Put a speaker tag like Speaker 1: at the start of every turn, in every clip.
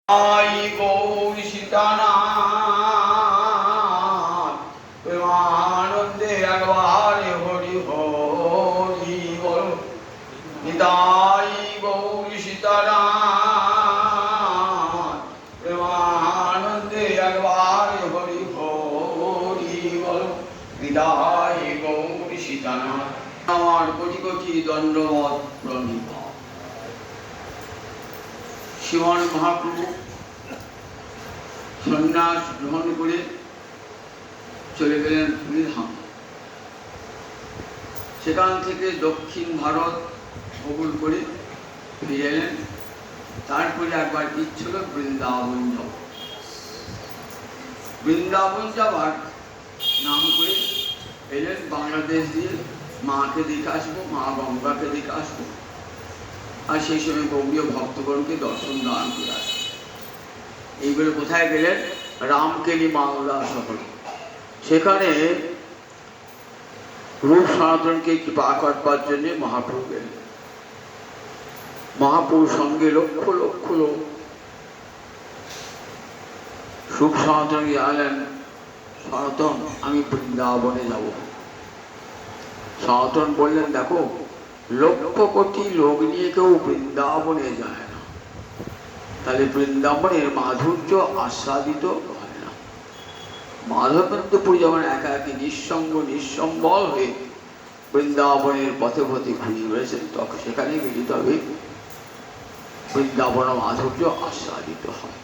Speaker 1: आई गौर सीतानाथ प्रेमानंदे अगवारे हरि हरि बोल निताई गौर सीतानाथ प्रेमानंदे अगवारे हरि हरि बोल निताई गौर सीतानाथ আমার কোটি কোটি দণ্ডবত প্রণিপাত। শ্রীমান মহাপ্রভু সন্ন্যাস গ্রহণ করে চলে গেলেন পুরীধাম। সেখান থেকে দক্ষিণ ভারত ভ্রমণ করে ফিরে এলেন। তারপরে একবার ইচ্ছে হল বৃন্দাবন যাব। বৃন্দাবন যাবার নাম করে এলেন বাংলাদেশ দিয়ে। মাকে দেখে আসবো, মা গঙ্গাকে দেখে আসবো, আর সেই সময় গৌরীয় ভক্তগণকে দর্শন দান করে আসবো। এইগুলো কোথায় গেলেন? রামকেলি মাওলা শহরে। সেখানে রূপ সনাতনকে কৃপা করবার জন্য মহাপ্রভু গেলেন। মহাপ্রভুর সঙ্গে লক্ষ লক্ষ লোক রূপ সনাতন জানালেন, সনাতন আমি বৃন্দাবনে যাব। সনাতন বললেন, দেখো লক্ষ কোটি লোক নিয়ে কেউ বৃন্দাবনে যায় না, তাহলে বৃন্দাবনের মাধুর্য আস্বাদিত হয় না। মাধবেন্দ্রপুরী যখন একা একে নিঃসঙ্গ নিঃসম্বল হয়ে বৃন্দাবনের পথে পথে ঘুরিয়ে বেড়েছেন, তখন সেখানে গেলে তবে বৃন্দাবন মাধুর্য আস্বাদিত হয়।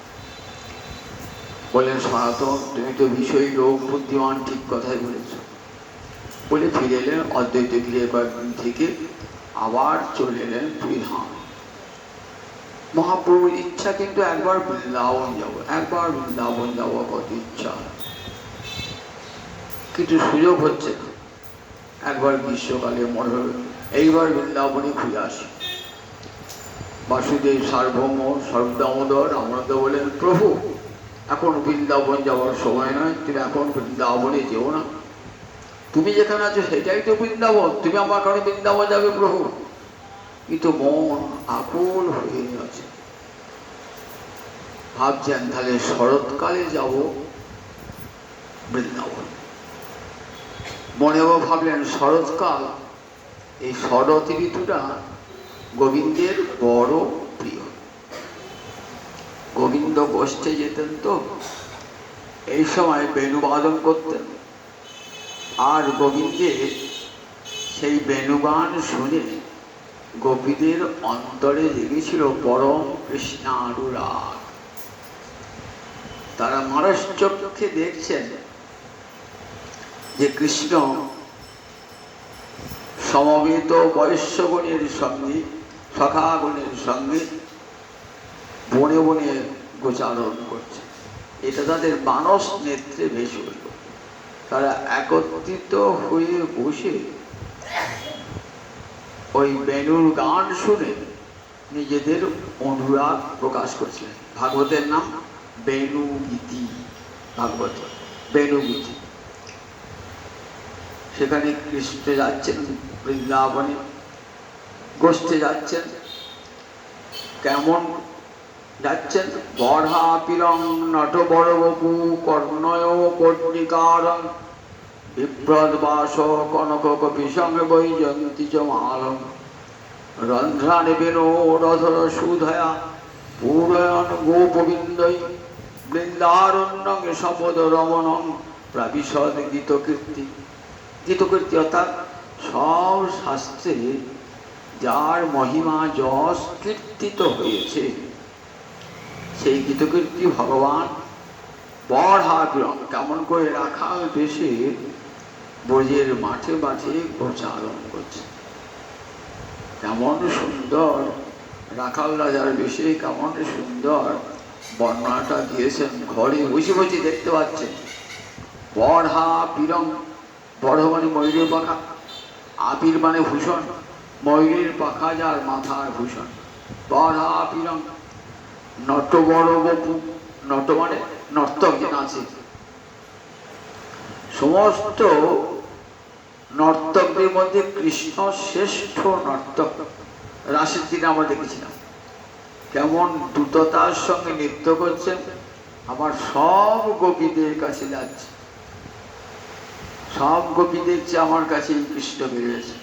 Speaker 1: বললেন, সনাতন তুমি তো বিষয় লোক বুদ্ধিমান, ঠিক কথাই বলেছ। বলে ফিরে এলেন অদ্বৈত গৃহে। কয়েকদিন থেকে আবার চলে এলেন পুরীধাম। মহাপ্রভুর ইচ্ছা কিন্তু একবার বৃন্দাবন যাব, একবার বৃন্দাবন যাব, কত ইচ্ছা, কিন্তু সুযোগ হচ্ছে না। একবার গ্রীষ্মকালে মনে হল এইবার বৃন্দাবনে ঘুরে আসি। বাসুদেব সার্বভৌম সর্বদামোদর রামানন্দ বলেন, প্রভু এখন বৃন্দাবন যাওয়ার সময় নয়, তুমি এখন বৃন্দাবনে যেও না। তুমি যেখানে আছো সেটাই তো বৃন্দাবন, তুমি আমার কারণে বৃন্দাবন যাবে প্রভু। কিন্তু মন আকুল হয়ে আছে। ভাবছেন তাহলে শরৎকালে যাব বৃন্দাবন। মনেও ভাবলেন শরৎকাল, এই শরৎ ঋতুটা গোবিন্দের বড় প্রিয়। গোবিন্দ গোষ্ঠে যেতেন তো, এই সময় বেণুবাদন করতেন, আর গোবিন্দের সেই বেণুগান শুনে গোপীদের অন্তরে জেগেছিল পরম কৃষ্ণানুরাগ। তারা মানুষ চক্ষে দেখছেন যে কৃষ্ণ সমবেত বৈশ্যগণের সঙ্গে সখাগণের সঙ্গে বনে বনে গোচারণ করছে। এটা তাদের মানস নেত্রে ভেসে উঠল। তারা একত্রিত হয়ে বসে ওই বেণুর গান শুনে নিজেদের অনুরাগ প্রকাশ করছিলেন। ভাগবতের নাম বেণু গীতি, ভাগবত বেণু গীতি। সেখানে কৃষ্ণ যাচ্ছেন বৃন্দাবনে, গোষ্ঠে যাচ্ছেন। কেমন যাচ্ছেন? বর্হা পিরং নট বড় বপু কর্ণয় কর্ণিকারং বিভ্রদবাস কনক কপি সঙ্গে বৈজয়ন্তী চ মালং রন্ধ্রাণি বেণো রধর সুধয়া পূরয়ন গোপবিন্দৈ বৃন্দারণ্যে শপদ রমণং প্রাবিশদ গীতকীর্তি। গীতকীর্তি অর্থাৎ সব শাস্ত্রে যার মহিমা যশ কীর্তিত হয়েছে, সেই গীতকীর্তি ভগবান বর্হা পিরং কেমন করে রাখাল বেশে ব্রজের মাঠে মাঠে গোচারণ করছে। কেমন সুন্দর রাখাল রাজার বেশে, কেমন সুন্দর বর্ণনাটা দিয়েছেন। ঘরে বসে বসে দেখতে পাচ্ছেন। বর্হা পিরং, বর্হ মানে ময়ূরের পাখা, আপির মানে ভূষণ, ময়ূরের পাখা যার মাথার ভূষণ। বর্হা পিরং নট বড় বপু, নট মানে নর্তক যে নাচে। সমস্ত নর্তকদের মধ্যে কৃষ্ণ শ্রেষ্ঠ নর্তক। রাসের দিনে আমরা দেখেছিলাম কেমন দ্রুততার সঙ্গে নৃত্য করছেন, আবার সব গোপীদের কাছে যাচ্ছে, সব গোপী দেখছে আমার কাছে কৃষ্ণ বেরিয়েছে,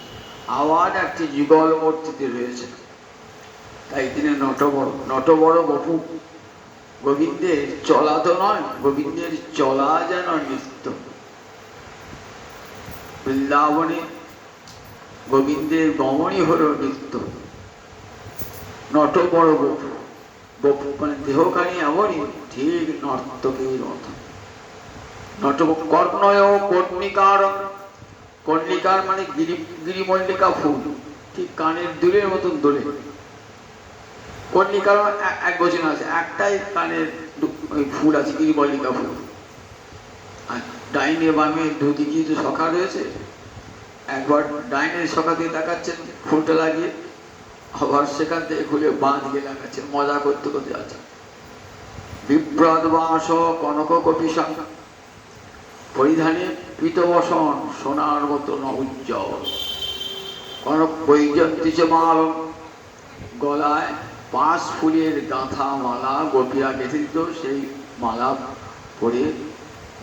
Speaker 1: আবার একটি যুগল মূর্তিতে রয়েছে। তাই তিনি নট বড় বপু। গোবিন্দের চলা তো নয়, গোবিন্দের চলা যেন নৃত্য। বৃন্দাবনে গোবিন্দের গমনই হল নৃত্য। নট বড় বপু, বপু মানে দেহখানি এমনই, ঠিক নর্তকের মতো। নট কর্ণয় কর্ণিকার, কর্ণিকার মানে গিরিমল্লিকা ফুল, ঠিক কানের দুলের মতন দোলে। কর্ণিকার এক বচন আছে, একটাই কানের ফুল আছে, গিরিমল্লিকা ফুল। আর ডাইনে বামে দুদিকে তো সখা রয়েছে, একবার ডাইনের সখা দিয়ে তাকাচ্ছেন ফুলটা লাগিয়ে, আবার সেখান থেকে খুলে বাঁ দিকে লাগাচ্ছেন, মজা করতে করতে যাচ্ছেন। বিভ্রদ বাস কনক কপিশন, পরিধানে পীতবসন সোনার মতন উজ্জ্বল। কনক বৈজন্তীচ মাল, গলায় 5 ফুলের গাঁথা মালা গোপীরা গেঁথে দিত, সেই মালা পরে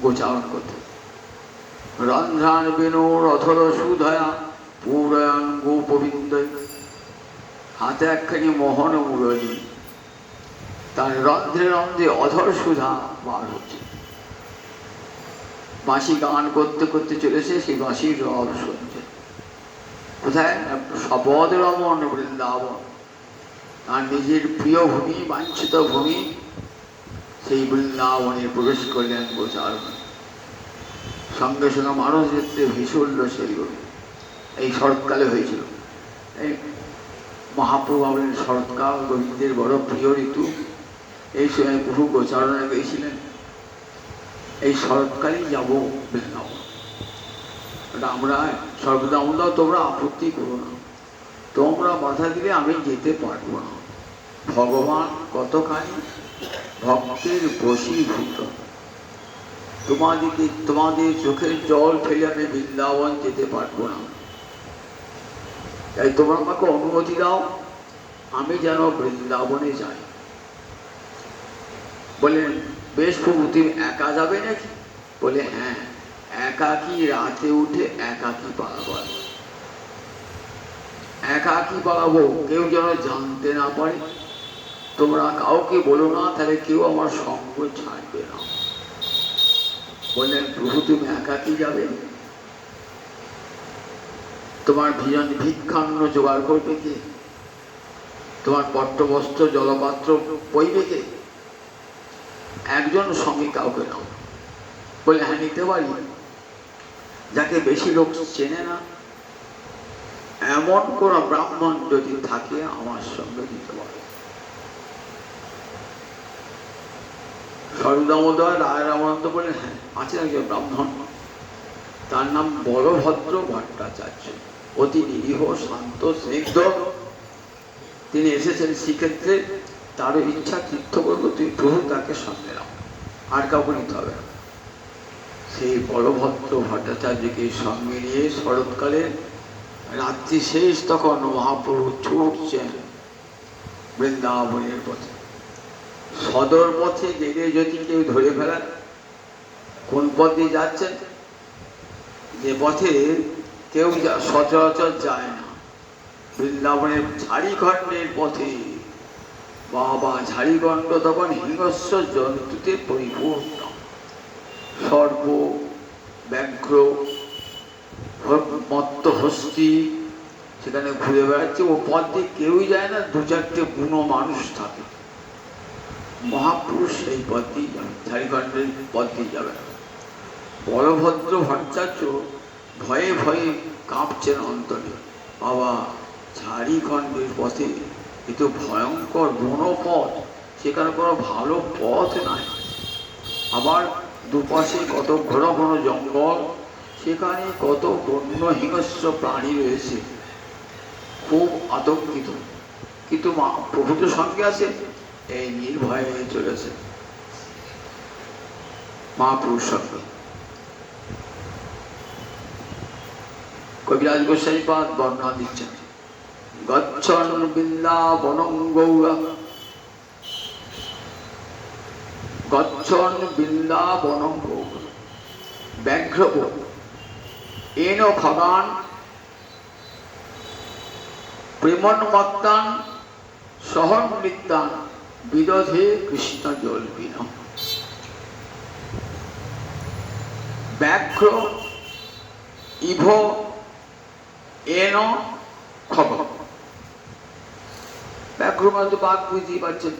Speaker 1: গোচারণ করত। রন্ধ্রান বেণুর অথর সুধয়া পুরায়ণ গোপবিন্দ, হাতে একখানি মোহন মুরলী, তার রন্ধ্রে রন্ধ্রে অধর সুধা বার হচ্ছে। বাঁশি গান করতে করতে চলেছে, সেই বাঁশির রব শুনছে। কোথায়? শপথ রমণ বৃন্দাবন, তার নিজের প্রিয় ভূমি, বাঞ্ছিত ভূমি, সেই বৃন্দাবনে প্রবেশ করলেন গোচারণ। সঙ্গে সঙ্গে মানুষ দেখতে ভীষণ উল্লাসের গরু। এই শরৎকালে হয়েছিল। এই মহাপ্রভু বলেন শরৎকাল গোবিন্দের বড় প্রিয় ঋতু, এই সময় প্রভু গোচারণে গিয়েছিলেন। এই শরৎকালেই যাব বৃন্দাবন। আমরা সর্বদা আমরাও, তোমরা আপত্তি করো না, তোমরা বাধা দিলে আমি যেতে পারবো না। ভগবান কতখানি ভক্তের বশীভূত, তোমাদের চোখের জল ফেলে আমি বৃন্দাবন যেতে পারবো না। তাই তোমরা আমাকে অনুমতি দাও, আমি যেন বৃন্দাবনে যাই। বললেন বেশ প্রভু, তুমি একা যাবে নাকি? বলে হ্যাঁ, একাকী রাতে উঠে একাকী পালাবো, একাকী পালাবো, কেউ যেন জানতে না পারে। তোমরা কাউকে বলো না, তাহলে কেউ আমার সঙ্গ ছাড়বে না। বললেন প্রভু তুমি একাকী যাবে, তোমার ভিক্ষান্ন জোগাড় করবে কে? তোমার পট্টবস্ত্র জলপাত্র বইবে কে? একজন সঙ্গে কাউকে নাও। বলে হ্যাঁ নিতে পারি, যাকে বেশি লোক চেনে না এমন কোন ব্রাহ্মণ যদি থাকে আমার সঙ্গে দিতে পারে। সর্বদামোদর রায় রামানন্দ বলেন হ্যাঁ আছে একজন ব্রাহ্মণ, তার নাম বলভদ্র ভট্টাচার্য, অতি নিরীহ শান্ত স্নিগ্ধ। তিনি এসেছেন শ্রীক্ষেত্রে, তারও ইচ্ছা তীর্থ করবো, তুই প্রভু তাকে সঙ্গে নাও, আর কাউকে নিতে হবে না। সেই বলভদ্র ভট্টাচার্যকে সঙ্গে নিয়ে শরৎকালে রাত্রি শেষ, তখন মহাপ্রভু ছুটছেন বৃন্দাবনের পথে। সদর পথে গেলে যদি কেউ ধরে ফেলেন কোন পথ দিয়ে যাচ্ছেন, যে পথে কেউ সচরাচর যায় না, বৃন্দাবনের ঝাড়িখণ্ডের পথে। বাবা, ঝাড়িখণ্ড তখন হিংস্র জন্তুতে পরিপূর্ণ, সর্প, ব্যাঘ্র, মত্ত হস্তি সেখানে ঘুরে বেড়াচ্ছে। ও পথ দিয়ে কেউই যায় না, 2-4টে বুনো মানুষ থাকে। মহাপুরুষ সেই পথ দিয়ে যাবে, ঝাড়িখণ্ডের পথ দিয়ে যাবে না। বলভদ্র ভট্টাচার্য ভয়ে ভয়ে কাঁপছেন অন্তরে। বাবা, ঝাড়িখণ্ডের পথে এ তো ভয়ঙ্কর বনপথ, সেখানে কোনো ভালো পথ নাই। আবার দুপাশে কত ঘন ঘন জঙ্গল, সেখানে কত বন্য হিংস্র প্রাণী রয়েছে, খুব আতঙ্কিত। কিন্তু প্রভু তো সঙ্গে আছে, এই নির্ভয়ে চলেছে মহাপুরুষ সঙ্গে। কবিরাজ গোসাইপাদ বর্ণনা দিচ্ছেন, গচ্ছন বৃন্দাবনং গৌরা গচ্ছন বৃন্দাবনং ব্যাঘ্র এন খগান প্রেমন্মত্তান সহনৃত্যান বিদধে কৃষ্ণ জল্পিন। ব্যাঘ্র ইভ এন খগ। ব্যাঘ্র মানে তো বাঘ, বুঝতেই পারছেন।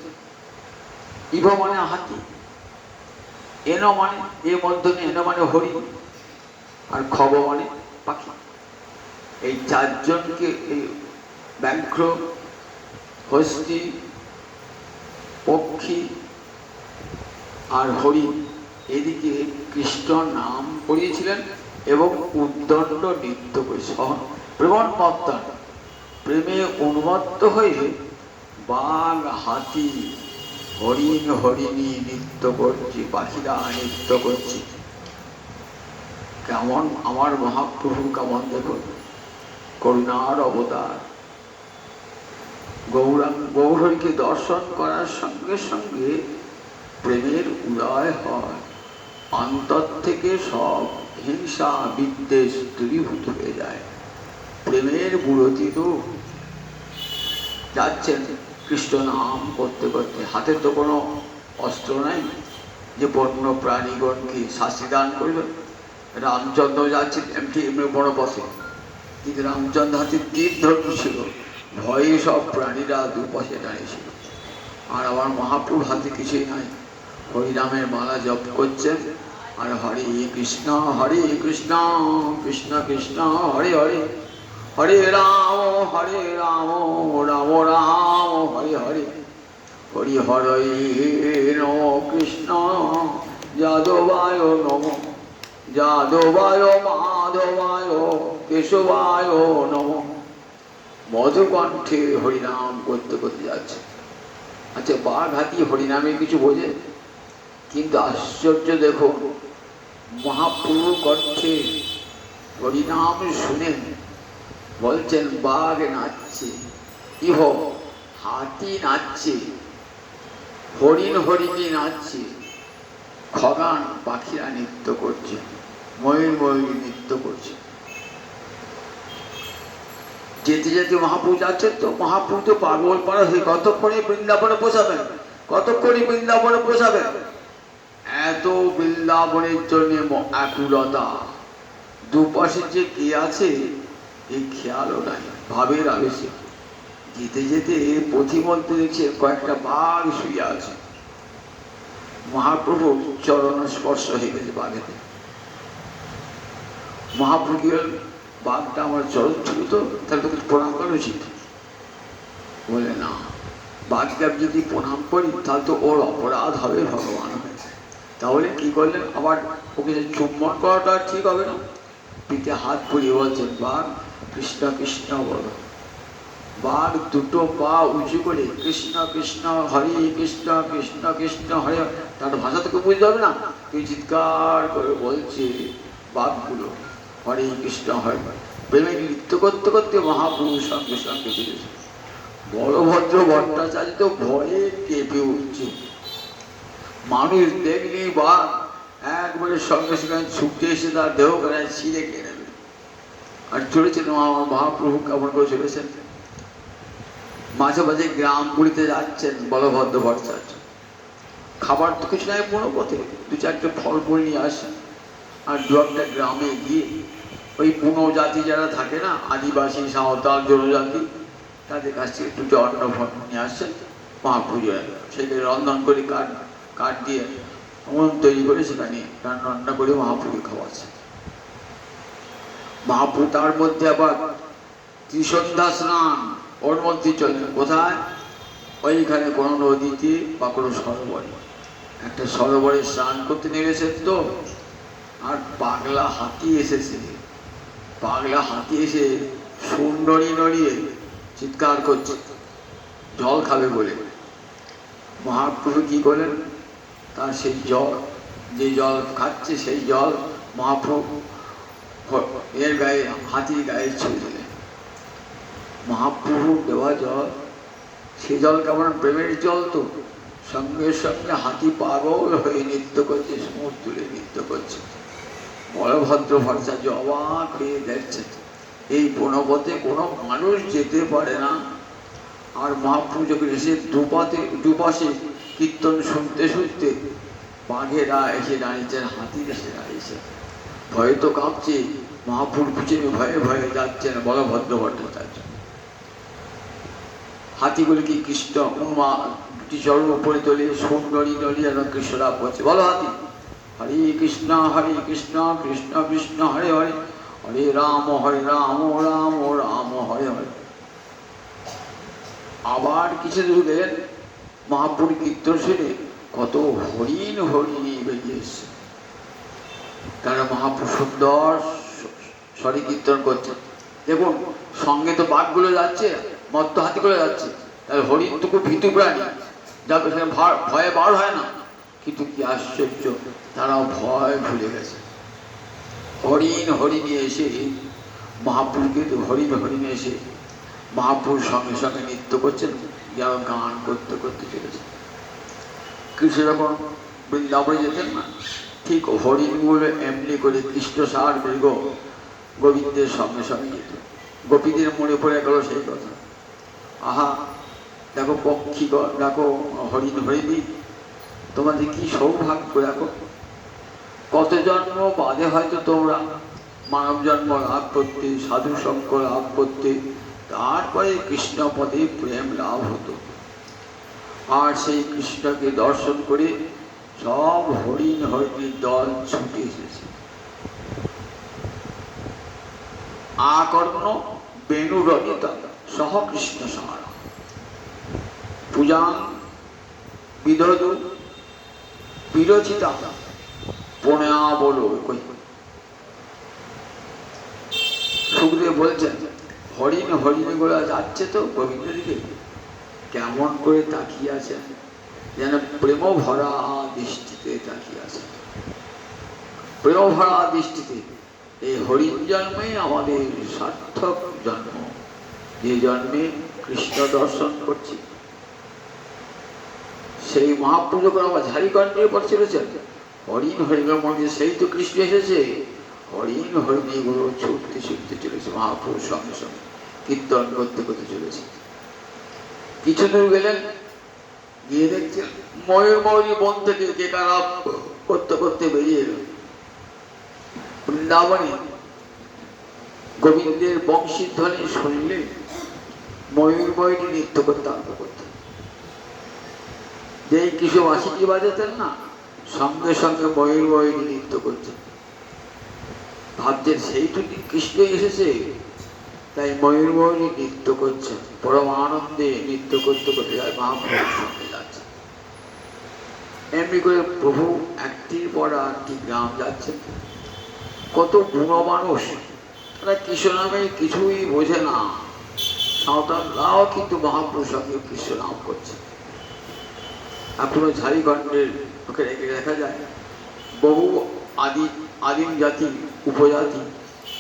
Speaker 1: ইভ মানে হাতি, এন মানে এর মধ্যে এন মানে হরিণ, আর খগ মানে পাখি। এই চারজনকে এই ব্যাঘ্র, হস্তি, পক্ষী আর হরিণ এদিকে কৃষ্ণ নাম পড়িয়েছিলেন এবং উদ্দণ্ড নৃত্য করেছেন। প্রেমন্মত্তান, প্রেমে উন্মত্ত হয়ে বাঘ, হাতি, হরিণ, হরিণী নৃত্য করছে, পাখিরা নৃত্য করছে। কেমন আমার মহাপ্রভু, কেমন দেখুন করুণার অবতার। গৌরহরিকে দর্শন করার সঙ্গে সঙ্গে প্রেমের উদয় হয়, অন্তর থেকে সব হিংসা বিদ্বেষ দূরীভূত হয়ে যায়। প্রেমের বুড়তি তো যাচ্ছেন কৃষ্ণ নাম করতে করতে। হাতে তো কোনো অস্ত্র নাই যে বন্য প্রাণীগণকে শাস্তি দান করবে। রামচন্দ্র যাচ্ছেন এমনি বড় পথে, কিন্তু রামচন্দ্র হাতে তীর ধর্ম ছিল, ভয়ে সব প্রাণীরা দুপাশে দাঁড়িয়েছিল। আর আমার মহাপ্রভুর হাতে কিছুই নাই, হরিনামের মালা জপ করছেন আর হরে কৃষ্ণ কৃষ্ণ কৃষ্ণ হরে হরে, হরে রাম রাম রাম হরে হরে, হরি হরে নম কৃষ্ণ যাদবায় নম, যাদবায় মাধবায় কেশবায় নম। মধুকণ্ঠে হরিনাম করতে করতে যাচ্ছে। আচ্ছা, বাঘ, হাতি হরিনামে কিছু বোঝে, কিন্তু আশ্চর্য দেখো মহাপ্রভু কণ্ঠে হরিনাম শুনে বলছেন বাঘ নাচছে, ইহ হাতি নাচছে, হরিণ হরিণী নাচছে, খগান পাখিরা নৃত্য করছে, ময়ূর ময়ূরী নৃত্য করছে। যেতে যেতে মহাপ্রভু যাচ্ছেন, তো মহাপ্রভু তো পাগল পাড়া হয়ে কতক্ষণে বৃন্দাবনে পৌঁছাবেন, কতক্ষণে বৃন্দাবনে পৌঁছাবেন। এত বৃন্দাবনের জন্য আকুলতা, দুপাশে যে কে আছে এই খেয়ালও নাই, ভাবের আবেশে। যেতে যেতে পথিমধ্যে দেখছে কয়েকটা বাঘ শুয়ে আছে। মহাপ্রভু চরণ স্পর্শ হয়ে গেছে বাঘেতে। মহাপ্রভু কি বলেন, বাঘটা আমার চরণ ছিল তো, তাহলে তোকে প্রণাম করা উচিত। বলে না, বাঘটা যদি প্রণাম করি তাহলে তো ওর অপরাধ হবে, ভগবান হবে। তাহলে কি করলেন, আবার ওকে চুম্বন করাটা ঠিক হবে না। পিঠে হাত পুড়িয়ে বলছেন বাঘ কৃষ্ণ কৃষ্ণ বলো। বাঘ দুটো পা উঁচু করে কৃষ্ণ কৃষ্ণ হরে কৃষ্ণ কৃষ্ণ কৃষ্ণ হরে, তার ভাষা তোকে বুঝতে হবে না, তুই চিৎকার করে বলছে বাঘগুলো হরে কৃষ্ণ হরে। প্রেমে নৃত্য করতে করতে মহাপ্রভুর সঙ্গে সঙ্গে ফিরেছে। বলভদ্র ভট্টাচার্য তো ভয়ে কেঁপে উঠছে। মানুষ দেখলি বাঘ একবারে সঙ্গে সঙ্গে ছুটে এসে তার দেহ বেড়ায় ছিঁড়ে খেয়ে নেবে। আর চলেছেন আমার মহাপ্রভু কেমন করে চলেছেন। মাঝে মাঝে গ্রামগুলিতে যাচ্ছেন বলভদ্র ভট্টাচার্য, খাবার তো কিছু নাই, কোনো পথে দু চারটে ফল ফল নিয়ে আসেন। আর দু একটা গ্রামে গিয়ে ওই বুনো জাতি যারা থাকে না, আদিবাসী সাঁওতাল জনজাতি, তাদের কাছ থেকে দুটো অন্ন ফল নিয়ে আসছেন মহাপুজোয়। সেখানে রন্ধন করে কাঠ দিয়ে উনুন তৈরি করে সেখানে রান্না করে মহাপুজো খাওয়াচ্ছে। মহাপ্রভু তার মধ্যে আবার ত্রিসন্ধ্যা স্নান ওর মধ্যে চলে। কোথায়? ওইখানে কোনো নদীতে বা কোনো সরোবরে, একটা সরোবরে স্নান করতে নেমেছেন তো, আর পাগলা হাতি এসেছে। পাগলা হাতি এসে সুন্দরী নড়িয়ে চিৎকার করছে জল খাবে বলে। মহাপ্রভু কি করলেন, তার সেই জল, যে জল খাচ্ছে সেই জল মহাপ্রভু এর গায়ে, হাতির গায়ে ছুঁয়ে দিলেন। মহাপ্রভু দেওয়া জল, সে জল কেমন প্রেমের জল তো, সঙ্গে সঙ্গে হাতি পাগল হয়ে নৃত্য করছে, সমুখ তুলে নৃত্য করছে। বলভদ্র ভট্টাচার্য অবাক হয়ে দেখছে, এই বনপথে কোনো মানুষ যেতে পারে না, আর মহাপ্রভু যখন এসে দুপাশে কীর্তন শুনতে শুনতে বাঘেরা এসে দাঁড়িয়েছেন, হাতির এসে দাঁড়িয়েছে, ভয়ে তো কাঁপছে, মহাপ্রভুর পিছনে ভয়ে ভয়ে যাচ্ছেন বলভদ্র ভট্টাচার্য। হাতিগুলি কি কৃষ্ণ দুটি চরণ উপরে তোলে, সুন্দরী নড়িয়ে কৃষ্ণরা বলছে, বলো হাতি, হরে কৃষ্ণ কৃষ্ণ কৃষ্ণ হরে হরে, হরে রাম রাম রাম হরে হরে। আবার কিছু দূর গেলেন, মহাপুর কীর্তন শুনে কত হরিণ হরিণী বেরিয়ে এসছে। তারা মহাপুর সুন্দর স্বরে কীর্তন করছেন। দেখুন সঙ্গে তো বাঘগুলো যাচ্ছে, মত্ত হাতিগুলো যাচ্ছে, তাহলে হরিণ তো খুব ভীতু প্রাণী, যাকে সেখানে ভয়ে বার হয় না। কিন্তু কি আশ্চর্য, তারাও ভয় ভুলে গেছে। হরিণ হরিণী এসে মহাপুরকে হরিণে এসে মহাপুর সঙ্গে সঙ্গে নৃত্য করছেন, যেন গান করতে করতে চলেছে। কৃষ্ণ যখন বৃন্দাবনে যেতেন না, ঠিক হরিণগুলো এমনি করে কৃষ্ণ সার মৃগ গোবিন্দের সঙ্গে সঙ্গে যেত। গোপীদের মনে পড়ে গেল সেই কথা, আহা দেখো পক্ষী, দেখো হরিণ হরিণী, তোমাদের কি সৌভাগ্য, দেখো কত জন্ম বাদে হয়তো তোমরা মানব জন্ম লাভ করতে, সাধু সঙ্গ লাভ করতে, তারপরে কৃষ্ণ পদে প্রেম লাভ হতো। আর সেই কৃষ্ণকে দর্শন করে সব হরিণ হরিণীর দল ছুটে এসেছে। আকর্ণ বেণুরণিত সহ কৃষ্ণ সার পূজা বিদধু বিরচিতা প্রণয়া বলো। সুখদেব বলছেন, হরিণ হরিণীগুলো যাচ্ছে তো গোবিন্দ দিকে, কেমন করে তাকিয়ে আছে, যেন প্রেম ভরা দৃষ্টিতে তাকিয়ে আছে। প্রেম ভরা দৃষ্টিতে এই হরিণ জন্মে আমাদের সার্থক জন্ম, যে জন্মে কৃষ্ণ দর্শন করছি। সেই মহাপ্রভু যখন আমার ঝাড়িকণ্ঠের পর চলেছেন, হরিণ হরিণের মধ্যে সেই তো কৃষ্ণ এসেছে, হরিণ হরিণীগুলো ছুটতে ছুটতে চলেছে, মহাপ্রভুর সঙ্গে সঙ্গে কীর্তন করতে করতে চলেছে। কিছু দূর গেলেন, গিয়ে দেখছেন ময়ূরময়ূরী বন থেকে কেকারা করতে করতে বেরিয়ে এল। বৃন্দাবনে গোবিন্দের বংশীধ্বনি শুনলে ময়ূরময়ূরী নৃত্য করতে আরম্ভ করতেন। যেই কিছু বাঁশিটি বাজাতেন না, সঙ্গে সঙ্গে ময়ূরময়ূরী নৃত্য করতেন। ভাবছেন সেই তো কৃষ্ণ এসেছে, তাই ময়ূরময়ূরী নৃত্য করছেন, পরম আনন্দে নৃত্য করতে করতে যায় মহাপ্রভুর সঙ্গে যাচ্ছে। এমনি করে প্রভু একটির পর একটি গ্রাম যাচ্ছেন। কত বুড়ো মানুষ, তারা কৃষ্ণ নামে কিছুই বোঝে না, সাঁওতালরাও কিন্তু মহাপ্রভুর সঙ্গে কৃষ্ণ নাম করছে। এখনো ঝাড়িখণ্ডের ওকে রেখে দেখা যায় বহু আদিম জাতি উপজাতি,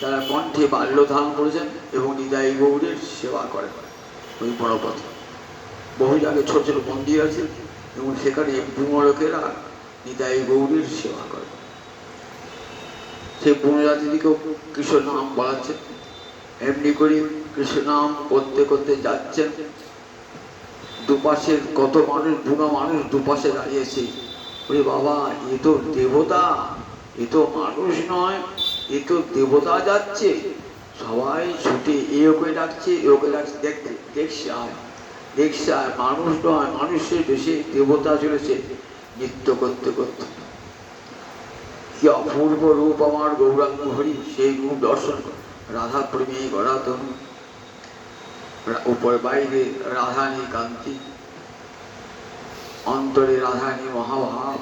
Speaker 1: তারা কণ্ঠে বাল্য ধারণ করেছেন এবং নিতাই গৌড়ের সেবা করেন। ওই বড় পথে বহু জায়গায় ছোট ছোট মন্দির আছে এবং সেখানে বুড়ো লোকেরা নিতাই গৌড়ের সেবা করেন। সেই বুড়ো জাতিদিকেও কৃষ্ণ নাম বলাচ্ছেন। এমনি করে কৃষ্ণ নাম করতে করতে যাচ্ছেন। দুপাশের কত মানুষ, বুড়ো মানুষ দুপাশে দাঁড়িয়েছে। ওরে বাবা, এ তো দেবতা, এ তো মানুষ নয়, এ তো দেবতা যাচ্ছে। সবাই ছুটে এ ওকে ডাকছে, এ ওকে ডাকছে, দেখছে আয়, দেখছে আয়, মানুষ নয়, মানুষের বেশি দেবতা চলেছে নৃত্য করতে করতে। কি অপূর্ব রূপ আমার গৌরাঙ্গ হরি, সেই রূপ দর্শন রাধা প্রেমী গড়া তনু, উপর বাইরে রাধানী কান্তি, অন্তরে রাধানী মহাভাব।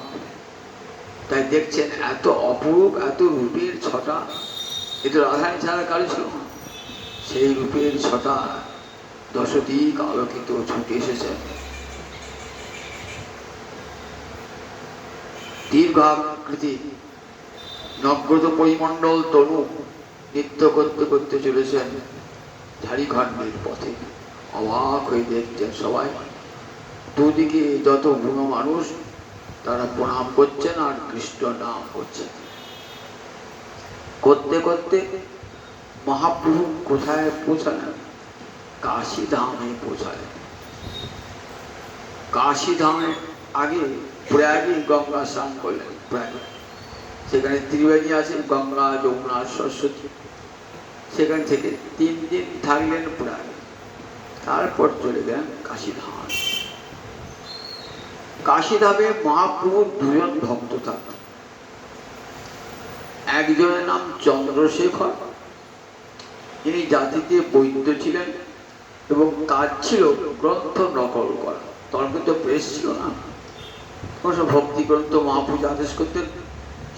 Speaker 1: তাই দেখছেন এত অপরূপ, এত রূপের ছটা, এ তো রাধানী ছাড়া কারো ছিল না। সেই রূপের ছটা দশদিক আলোকিত ছুটে এসেছে। দীর্ঘাকৃতি নগ্রত পরিমণ্ডল তনু নৃত্য করতে করতে চলেছেন ঝাড়িখণ্ডের পথে। অবাক হয়ে দেখছেন সবাই। দুদিকে যত বুড়ো মানুষ তারা প্রণাম করছেন আর কৃষ্ণ নাম করছেন। করতে করতে মহাপ্রভু কোথায় পৌঁছালেন? কাশী ধামে পৌঁছালেন। কাশী ধামে আগে প্রয়াগে গঙ্গা স্নান করলেন। প্রয়াগে সেখানে ত্রিবেণী আছে, গঙ্গা, যমুনা, সরস্বতী। সেখান থেকে 3 দিন থাকলেন প্রয়াগে, তারপর চলে গেলেন কাশীধাম। কাশীধামে মহাপ্রভুর 2 জন ভক্ত থাকতেন। একজনের নাম চন্দ্রশেখর, ইনি জাতিতে বৈদ্য ছিলেন এবং কাজ ছিল গ্রন্থ নকল করা। তখন তো প্রেস ছিল না, সব ভক্তি গ্রন্থ মহাপ্রভু আদেশ করতেন,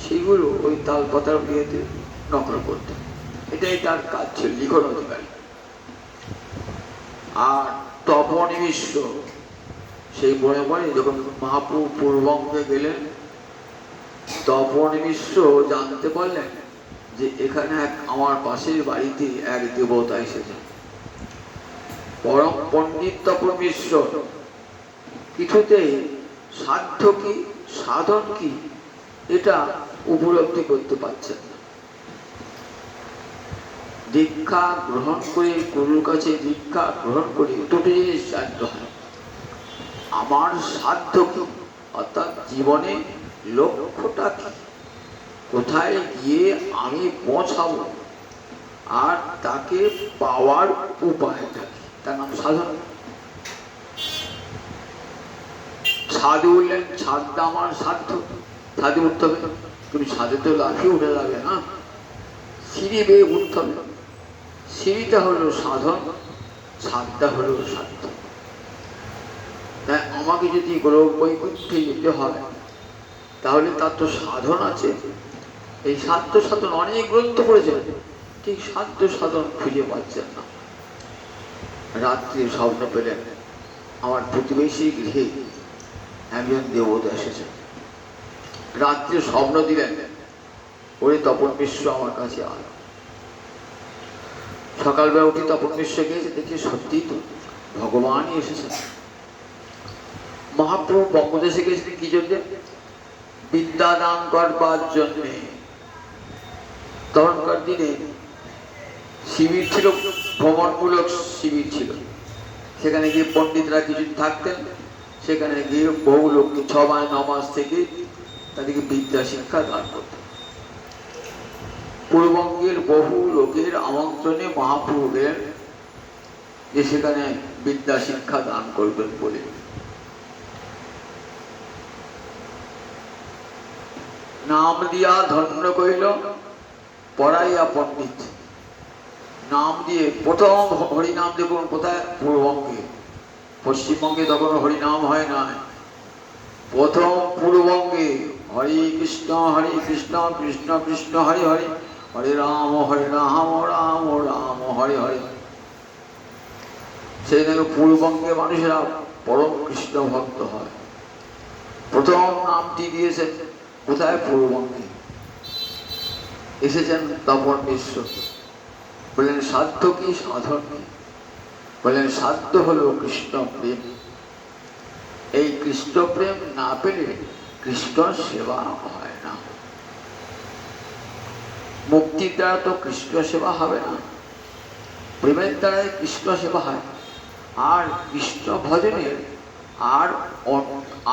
Speaker 1: সেইগুলো ওই তালপাতার বিয়েতে নকল করতেন। এটাই তার কাজ ছিল, লিখন অধিকারী। আর তপনী মিশ্র সেই বনে বনে যখন মহাপ্রভু পূর্ববঙ্গে গেলেন, তপনী মিশ্র জানতে পারলেন যে এখানে আমার পাশের বাড়িতে এক দেবতা এসেছেন। পরম পণ্ডিত তপন মিশ্র কিছুতেই সাধ্য কি সাধন কি এটা উপলব্ধি করতে পারছেন না। দীক্ষা গ্রহণ করে, গুরুর কাছে দীক্ষা গ্রহণ করে দুটো জিনিস জানতে হয়। আমার সাধ্য কি, অর্থাৎ জীবনে লক্ষ্যটা কি, কোথায় গিয়ে আমি পৌঁছাবো, আর তাকে পাওয়ার উপায়টা কি, তার নাম সাধন। ছাদে উঠলেন, ছাদটা আমার সাধ্য, ছাদে উঠতে হবে, তুমি ছাদে তো লাফিয়ে উঠে যাবে না, সিঁড়ি বেয়ে উঠতে হবে। সিঁড়িটা হলো সাধন, ছাদটা হলো সাধ্য। তাই আমাকে যদি বৈকুণ্ঠে যেতে হয় তাহলে তার তো সাধন আছে। এই সাধ্য সাধন অনেক গ্রন্থ পড়েছেন, ঠিক সাধ্য সাধন খুঁজে পাচ্ছেন না। রাত্রে স্বপ্ন পেলেন আমার প্রতিবেশী গৃহে একজন দেবতা এসেছেন। রাত্রে স্বপ্ন দিলেন, ওরে তপন মিশ্র আমার কাছে আল। সকালবেলা উঠে তপন মিশ্র গিয়েছে, দেখি সত্যি তো ভগবানই এসেছেন। মহাপ্রভু বঙ্গদেশে গেছিলেন কি জন্য? বিদ্যাদান করবার জন্যে। তখনকার দিনে শিবির ছিল, ভ্রমণমূলক শিবির ছিল। সেখানে গিয়ে পণ্ডিতরা কিছুদিন থাকতেন, সেখানে গিয়ে বহু লোক 6 মাস 9 মাস থেকে তাদেরকে বিদ্যা শিক্ষা দান করতেন। পূর্ববঙ্গের বহু লোকের আমন্ত্রণে মহাপ্রভু গেলেন যে সেখানে বিদ্যা শিক্ষা দান করবেন বলে। নাম দিয়া ধন্য কইল পড়াইয়া পণ্ডিত। নাম দিয়ে প্রথম হরিনাম দেখুন কোথায়? পূর্ববঙ্গে। পশ্চিমবঙ্গে তখন হরিনাম হয় না, প্রথম পূর্ববঙ্গে হরে কৃষ্ণ কৃষ্ণ কৃষ্ণ হরে হরে, হরে রাম রাম রাম হরে হরে। সেই থেকে পূর্ববঙ্গে মানুষেরা পরম কৃষ্ণ ভক্ত হয়। প্রথম নামটি দিয়েছেন কোথায়? পূর্ববঙ্গে। এসেছেন তপন মিশ্র, বললেন সাধ্য কি সাধন কি? বললেন সাধ্য হলো কৃষ্ণ প্রেম। এই কৃষ্ণ প্রেম না পেলে কৃষ্ণ সেবা হয় না। মুক্তির দ্বারা তো কৃষ্ণ সেবা হবে না, প্রেমের দ্বারাই কৃষ্ণ সেবা হয়। আর কৃষ্ণ ভজনের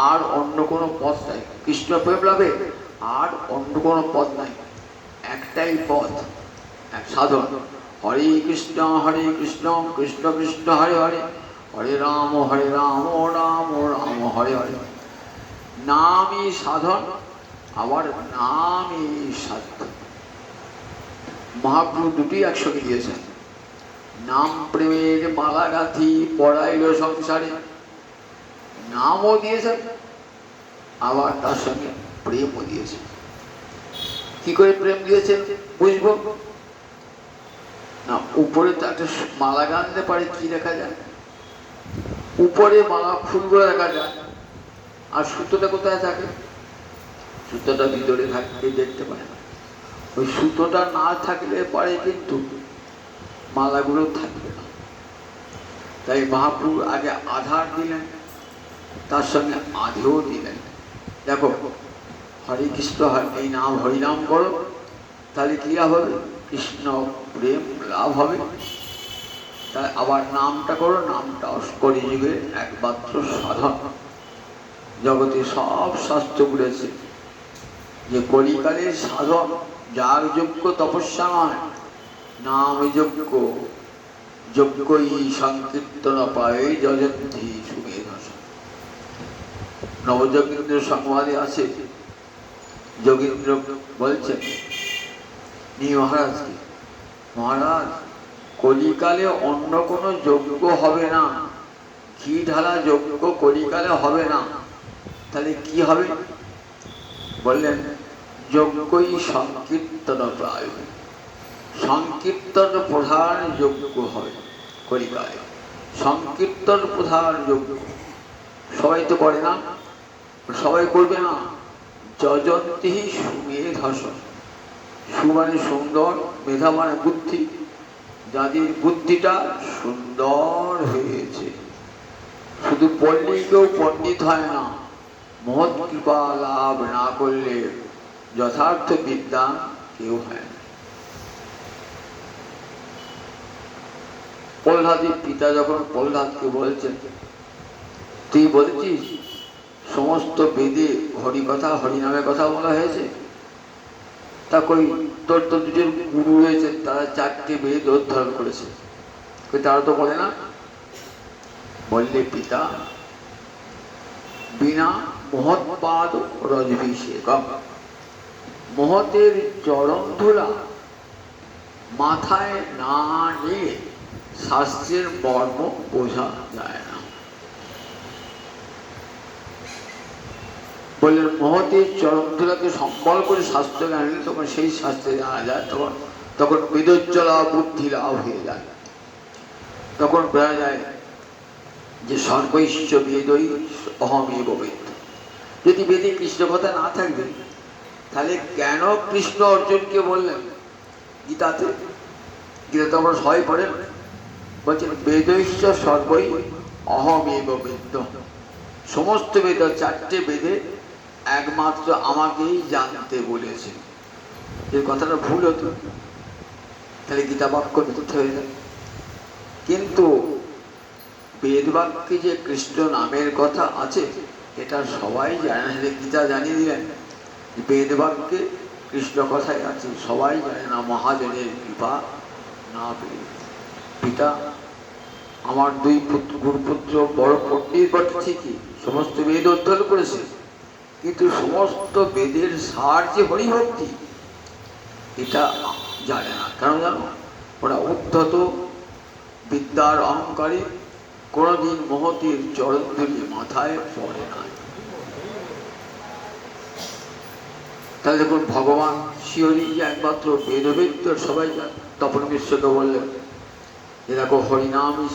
Speaker 1: আর অন্য কোনো পথ নাই। কৃষ্ণ প্রেম লাভে আর অন্য কোনো পথ নাই, একটাই পথ, এক সাধন। হরে কৃষ্ণ কৃষ্ণ কৃষ্ণ হরে হরে, হরে রাম রাম রাম হরে হরে। নামই সাধন, আবার নামই সাধ্য। মহাপ্রভু দুটি একসঙ্গে দিয়েছেন। নাম প্রেমের মালা গাঁথি পড়াইল সংসারে, নামও দিয়েছেন আবার তার সঙ্গে প্রেমও দিয়েছেন। কি করে প্রেম দিয়েছেন বুঝবো না? উপরে তো একটা মালা গাঁথতে পারে, কি দেখা যায়? উপরে মালা ফুলগুলো দেখা যায়, আর সুতোটা কোথায় থাকে? সুতোটা ভিতরে থাকলে দেখতে পারে না। ওই সুতোটা না থাকলে পরে কিন্তু মালাগুলো থাকবে না। তাই মহাপ্রভু আগে আধার দিলেন, তার সঙ্গে আধেও দিলেন। দেখো, হরে কৃষ্ণ এই নাম হরিনাম করো, তাহলে কি লাভ হবে? কৃষ্ণ প্রেম লাভ হবে। তাই আবার নামটা করো, নামটা কলিযুগের একমাত্র সাধন। জগতে সব শাস্ত্র বলেছে যে কলিকালের সাধন যাগযজ্ঞ তপস্যা নয়, নাম যজ্ঞ। যজ্ঞই সংকীর্তন পায়ে যজন্তি সুমেধস। নবযোগীন্দ্র সংবাদে আছে, যোগীন্দ্র বলছেন মহারাজকে, মহারাজ কলিকালে অন্য কোনো যজ্ঞ হবে না, ঘি ঢালা যজ্ঞ কলিকালে হবে না। তাহলে কি হবে? বললেন যজ্ঞই সংকীর্তন প্রায়, সংকীর্তন প্রধান যজ্ঞ হবে কলিকালে। সংকীর্তন প্রধান যজ্ঞ সবাই তো করে না, সবাই করবে না। যজন্তি সুমেধস, সু মানে সুন্দর, মেধা মানে বুদ্ধি, যাদের বুদ্ধিটা সুন্দর হয়েছে। শুধু পড়লেই কেউ পণ্ডিত হয় না, মহৎ কৃপা লাভ না করলে যথার্থ বিদ্যা কেউ হয় না। প্রহ্লাদের পিতা যখন প্রহ্লাদকে বলছেন, তুই বলেছিস সমস্ত বেদে হরিকথা হরিনামের কথা বলা হয়েছে, তা কই তোর তো দুজন গুরু রয়েছে, তারা 4টে বেদ অধ্যয়ন করেছে, তারা তো বলে না। বললে পিতা, বিনা মহৎপাদ রজভিষেকম, মহতের চরণ ধুলা মাথায় না নিয়ে শাস্ত্রের মর্ম বোঝা যায় না। বললেন মহতের চরণ ধুলাকে সম্বল করে শাস্ত্র জ্ঞান, তখন সেই শাস্ত্রে জানা যায়, তখন বেদোজ্জ্বলা বুদ্ধি লাভ হয়ে যায়। তখন বোঝা যায় যে সর্বৈশ্য বেদই অহমেব বেদ। যদি বেদে কৃষ্ণ কথা না থাকবে, তাহলে কেন কৃষ্ণ অর্জুনকে বললেন গীতাতে? গীতা তো আমরা সবাই পড়েন, বলছেন বেদৈশ্য সর্বই অহমেব বেদ। সমস্ত বেদ, 4টে বেদে একমাত্র আমাকেই জানতে বলেছে। এই কথাটা ভুল হতো, তাহলে গীতা বাক্য মিথ্যে হয়ে যায়। কিন্তু বেদ বাক্যে যে কৃষ্ণ নামের কথা আছে এটা সবাই জানে না। গীতা জানিয়ে দিলেন বেদ বাক্যে কৃষ্ণ কথাই আছে, সবাই জানে না, মহাজনের কৃপা না পেয়ে। পিতা আমার 2 গুরুপুত্র বড় পণ্ডিত বটে ঠিকই, সমস্ত বেদ অধ্যয়ন করেছে, কিন্তু সমস্ত বেদের সার যে হরিভক্তি এটা জানে না। কেন জানো? ওরা উদ্ধত বিদ্যার অহংকারে কোনদিন মহতের চরণ ধরে মাথায় পড়ে না। তাহলে দেখুন ভগবান শিহরি যে একমাত্র বেদবেদ্য সবাই জানে। তপন মিশ্রকে বললেন যে দেখো হরিনামই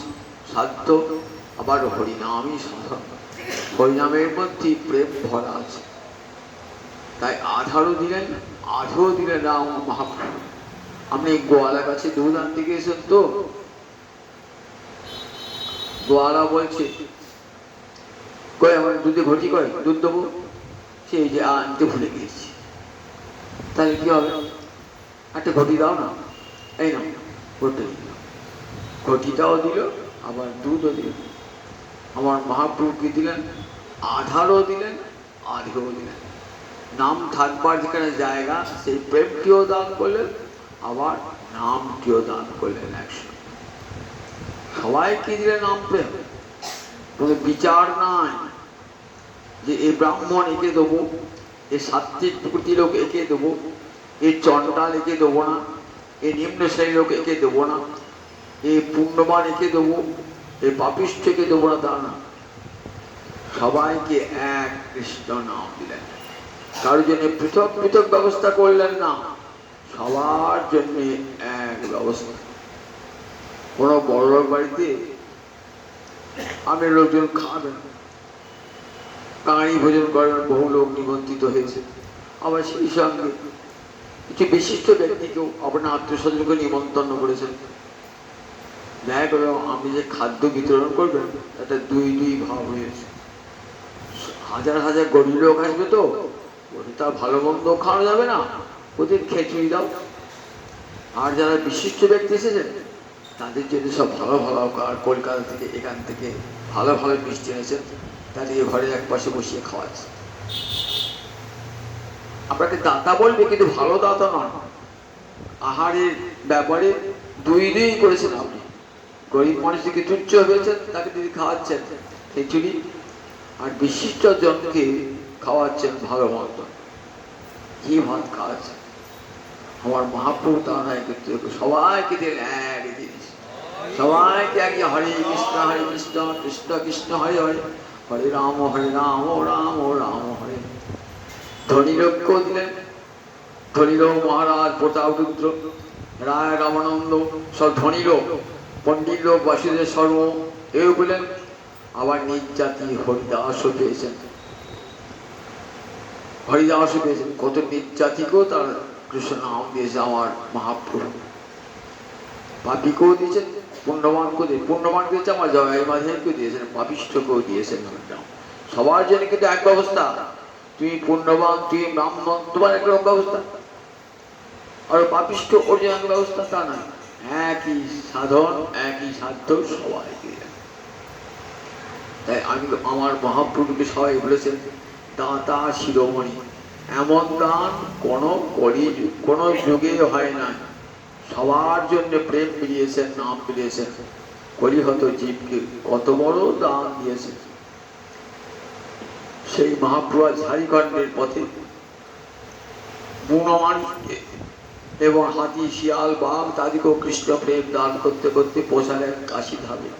Speaker 1: সাধ্য, আবার হরিনামই সাধন, হরিনামের মধ্যে প্রেম ভরা আছে। তাই আধারও দিলেন, আধেও দিলেন রাম মহাপ্রভু। আপনি গোয়ালা কাছে দুধ আনতে গিয়েছেন তো, গোয়ালা বলছে কই আমার দুধে ঘটি, কয় দুধ দেবো, সেই যে আনতে ভুলে গিয়েছি। তাহলে কি হবে? একটা ঘটি দাও না, এই না ঘটি দিল, ঘটিটাও দিল আবার দুধও দিল। আমার মহাপ্রভুকে দিলেন, আধারও দিলেন, আধেও দিলেন। নাম থাকবার যেখানে জায়গা, সেই প্রেমটিও দান করলেন, আবার নামটিও দান করলেন একসাথে। সবাইকে দিলেন নাম প্রেম, কোনো বিচার নাই যে এই ব্রাহ্মণ একে দেবো, এই সাত্বিক প্রকৃতি লোক একে দেবো, এই চণ্ডাল একে দেবো না, এই নিম্ন শ্রেণীর লোক একে দেবো না, এই পুণ্যবান একে দেবো, এই পাপিষ্ঠকে দেবো না, তা না। সবাইকে এক কৃষ্ণ নাম দিলেন। কারোর জন্য পৃথক পৃথক ব্যবস্থা করলেন না, সবার জন্য এক ব্যবস্থা। কোনো বড় বাড়িতে আমি লোকজন খাবেন, কাঁড়ি ভোজন করার বহু লোক নিমন্ত্রিত হয়েছে, আবার সেই সঙ্গে কিছু বিশিষ্ট ব্যক্তিকেও আপনার আত্মীয়স্বজনকে নিমন্ত্রণ করেছেন। দেখা গেল আপনি যে খাদ্য বিতরণ করবেন তাতে 2 ভাব হয়েছে। হাজার হাজার গরিব লোক আসবে, তো ওদের তার ভালো মন্দ খাওয়ানো যাবে না, ওদের খেচুড়ি দাও। আর যারা বিশিষ্ট ব্যক্তি এসেছেন তাদের জন্য সব ভালো ভালো, আর কলকাতা থেকে এখান থেকে ভালো ভালো মিষ্টি এনেছেন, তাদেরকে ঘরের এক পাশে বসিয়ে খাওয়াচ্ছে। আপনাকে দাতা বলবে, কিন্তু ভালো দাতা নন। আহারের ব্যাপারে দুই দুই করেছেন আপনি। গরিব মানুষকে তুচ্ছ হয়েছেন, তাকে যদি খাওয়াচ্ছেন খিচুড়ি, আর বিশিষ্ট জনকে খাওয়াচ্ছেন ভালো মন্দ। কি ভাত খাওয়াচ্ছেন! আমার মহাপ্রভু তা নয়, কিন্তু সবাইকে দিলেন এক জিনিস, সবাইকে একই হরে কৃষ্ণ কৃষ্ণ কৃষ্ণ হরে হরে, হরে রাম রাম রাম হরে। ধনী লোককেও দিলেন, ধনী লোক মহারাজ প্রতাপ রুদ্র, রায় রামানন্দ, সব ধনী লোক। পণ্ডিত লোক বাসুদেব শর্ম এও বলেন। আবার নিজ জাতি হরিদাসও পেয়েছেন, হরিদাসও পেয়েছেন। কত নিজ জাতিকেও তার কৃষ্ণ নাম দিয়েছে আমার মহাপ্রভু। পাপিকেও দিয়েছেন, পুণ্যবানকেও দিয়ে, পুণ্যবান দিয়েছে আমার জগাই মাঝেকেও দিয়েছেন, পাপিষ্ঠকেও দিয়েছেন নাম। সবার জন্য কিন্তু এক ব্যবস্থা। তুই পুণ্যবান, তুই ব্রাহ্মণ, তোমার একরকম ব্যবস্থা, আর পাপিষ্ঠ ওর জন্য ব্যবস্থা, তা নয়। একই সাধন, একই সাধ্য সবাইকে। তাই আমি আমার মহাপ্রভুকে সবাই বলেছেন দাতা শিরোমণি। এমন দান কোনো যুগে হয় না। সবার জন্য প্রেম মিলিয়েছেন, নাম মিলিয়েছেন। কলিহত জীবকে কত বড় দান দিয়েছেন। সেই মহাপ্রভু ঝাড়িখণ্ডের পথে বুনো মানুষকে এবং হাতি, শিয়াল, বাঘ তাদেরকেও কৃষ্ণ প্রেম দান করতে করতে পৌঁছালেন কাশীধামে।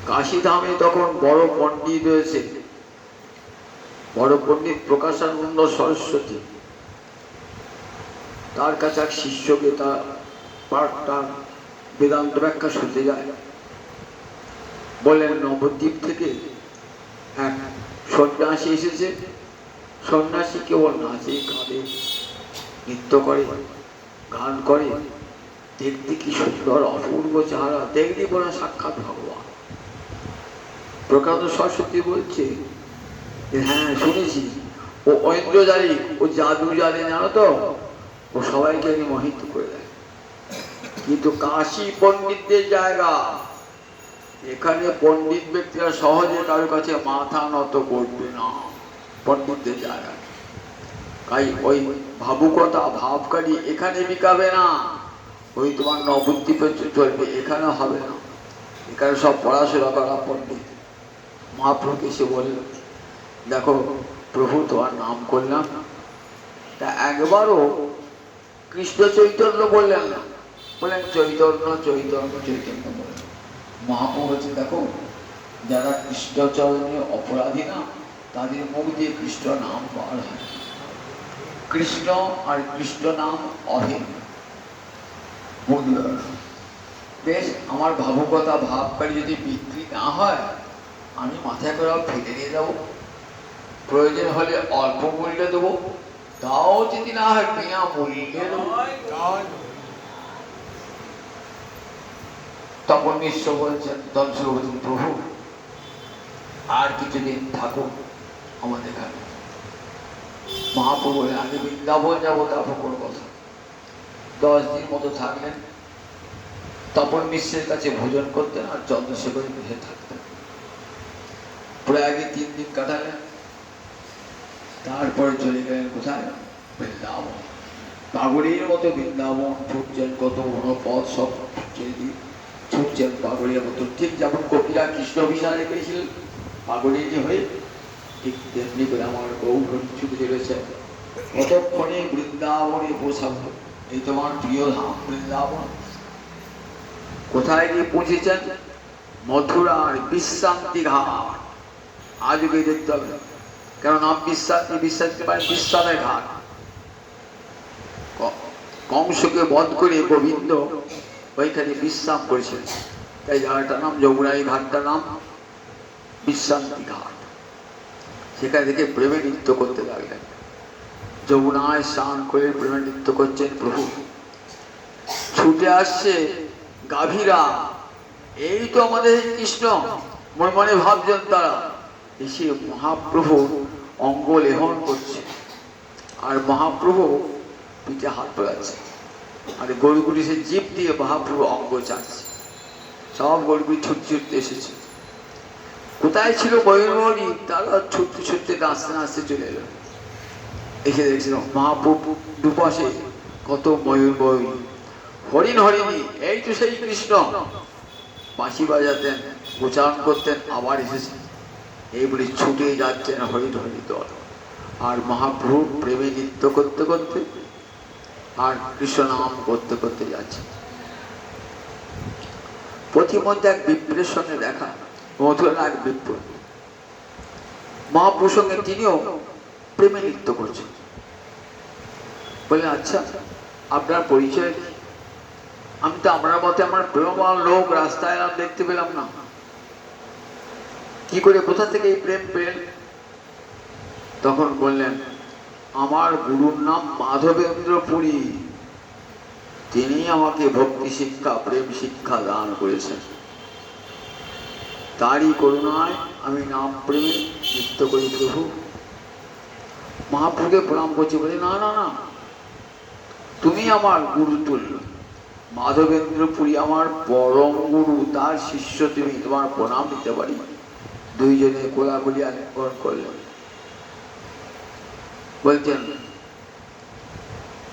Speaker 1: কাশীধামে তখন বড় পণ্ডিত রয়েছে, বড় পণ্ডিত প্রকাশানন্দ সরস্বতী। তার কাছে এক শিষ্যকে তার বেদান্ত ব্যাখ্যা শুনতে যায়। বললেন নবদ্বীপ থেকে এক সন্ন্যাসী এসেছে। সন্ন্যাসী কেবল নাচে, কাঁদে, নৃত্য করে, গান করে, দেখতে কি সুন্দর অপূর্ব চেহারা, দেখতে বলে সাক্ষাৎ ভগবান। প্রকাশানন্দ সরস্বতী বলছে, হ্যাঁ শুনেছি, ও ঐন্দ্রজালিক, ও জাদু জানে, জানো তো, ও সবাইকে মোহিত করে দেয়। কিন্তু কাশী পণ্ডিতদের জায়গা, এখানে পণ্ডিত ব্যক্তিরা সহজে কারোর কাছে মাথা নত করবে না। পণ্ডিতদের জায়গা, তাই ওই ভাবুকতা, ভাবকারী এখানে বিকাবে না। ওই তোমার নবদ্বীপে চলবে, এখানে হবে না। এখানে সব পড়াশোনা করা পণ্ডিত। মহাপ্রভু এসে বলল, দেখো প্রভু তোমার নাম করলাম, তা একবারও কৃষ্ণ চৈতন্য বললেন না, বললেন চৈতন্য চৈতন্য চৈতন্য বললেন। মহাপ্রভু বলছে, দেখো যারা কৃষ্ণচরণে অপরাধী না, তাদের মুখ দিয়ে কৃষ্ণ নাম বার হয়। কৃষ্ণ আর কৃষ্ণ নাম অভিন্ন। বেশ, আমার ভাবুকতা, ভাবকারী যদি বিক্রি না হয়, আমি মাথায় করে ফেলে নিয়ে যাবো, প্রয়োজন হলে অল্প মূল্যে দেবো, তাও যদি না হয় বিনা মূল্যে দেবো। তখন মিশ্র বলছেন, দর্শক বলছেন, প্রভু আর কিছুদিন থাকুক আমাদের কাছে। মহাপ্রভু বলে, আমি বৃন্দাবন যাবো, তারপর কোনো কথা। 10 দিন মতো থাকলেন। তপন মিশ্রের কাছে ভোজন করতেন আর চন্দ্রশেখরের কাছে থাকতেন। প্রয়াগে 3 দিন কাটালেন। তারপরে চলে গেলেন কোথায়? বৃন্দাবন। পাগড়ির মতো বৃন্দাবন ছুটছেন, কত বড় পথ, সব ছুটছেন পাগড়ির মতো। ঠিক যেমন কপিলা কৃষ্ণ বিশাল রেখেছিলেন পাগড়ি হয়ে, ঠিক তেমনি করে আমার গৌর ছুটে চলেছে। কতক্ষণে বৃন্দাবনে পৌঁছাবো। এই তোমার প্রিয় ধাম বৃন্দাবন। কোথায় গিয়ে পৌঁছেছেন? মথুরার বিশ্রান্তি ঘাট। আজকে দেখতে হবে, কেন নাম বিশ্রান্তি মানে বিশ্রামের ঘাট। কংসকে বধ করে গোবিন্দ ওইখানে বিশ্রাম করেছিলেন, তাই জায়গাটার নাম, যমুনাই ঘাটটার নাম বিশ্রান্তি ঘাট। সেখান থেকে প্রেমে নৃত্য করতে লাগলেন। যমুনায় স্নান করে প্রেমে নৃত্য করছেন প্রভু। ছুটে আসছে গাভীরা, এই তো আমাদের কৃষ্ণ। মনে মনে ভাবছেন তারা, এসে মহাপ্রভুর অঙ্গ লেহন করছে, আর মহাপ্রভু পিঠে হাত পড়াচ্ছে, আর গরুগুলি সে জিভ দিয়ে মহাপ্রভু অঙ্গ চাচ্ছে। সব গরুগুলি ছুটতে ছুটতে এসেছে। কোথায় ছিল ময়ূরমণি, তারা ছুটতে ছুটতে নাচতে নাচতে চলে এলো। এসে দেখছিল মহাপ্রভু দুপাশে কত ময়ূর, হরিণ হরিণী, এই তো সেই কৃষ্ণ। বাঁশি বাজাতেন, উচ্চারণ করতেন, আবার এসেছেন। এই বলে ছুটে যাচ্ছেন হরিণ হরিণ দল। আর মহাপ্রভু প্রেমে নৃত্য করতে করতে আর কৃষ্ণ নাম করতে করতে যাচ্ছেন। প্রতিমধ্যে এক বিপ্রের সঙ্গে দেখা, মধুর এক বিপ্র, মহাপ্রভুর সঙ্গে তিনিও প্রেমে নৃত্য করছেন। বললেন, আচ্ছা আপনার পরিচয়? আমি তো আপনার মতে আমার প্রেমবান লোক রাস্তায় এলাম, দেখতে পেলাম না, কি করে, কোথা থেকে এই প্রেম পেলেন? তখন বললেন, আমার গুরুর নাম মাধবেন্দ্র পুরী, তিনি আমাকে ভক্তি শিক্ষা, প্রেম শিক্ষা দান করেছেন। তারই করুণায় আমি নাম প্রেমে নৃত্য করি প্রভু। মহাপ্রভুকে প্রণাম করছি, বলে, না না না, তুমি আমার গুরু তুল্য, মাধবেন্দ্র পুরী আমার পরম গুরু, তার শিষ্য তুমি, তোমার প্রণাম নিতে পারি। দুইজনে কোলাকুলি আলিঙ্গন করলেন। বলছেন,